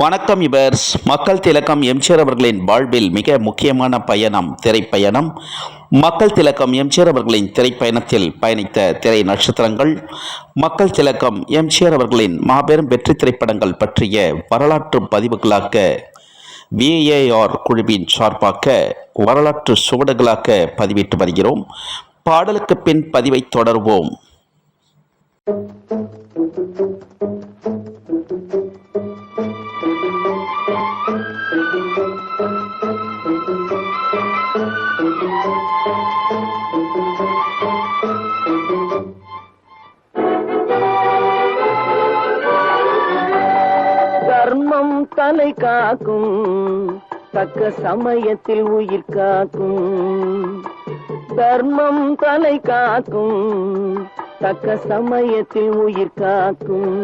வணக்கம் இவர்ஸ். மக்கள் திலகம் எம்ஜிஆர் அவர்களின் வாழ்வில் மிக முக்கியமான பயணம் திரைப்பயணம். மக்கள் திலகம் எம்ஜிஆர் அவர்களின் திரைப்பயணத்தில் பயணித்த திரை நட்சத்திரங்கள், மக்கள் திலகம் எம்ஜிஆர் அவர்களின் மாபெரும் வெற்றி திரைப்படங்கள் பற்றிய வரலாற்று பதிவுகளாக விஏஆர் குழுவின் சார்பாக வரலாற்று சுவடுகளாக பதிவிட்டு வருகிறோம். பாடலுக்கு பின் பதிவை தொடர்வோம். தர்மம் தலை காக்கும், தக்க சமயத்தில் உயிர் காக்கும். தர்மம் தலை காக்கும், தக்க சமயத்தில் உயிர் காக்கும்.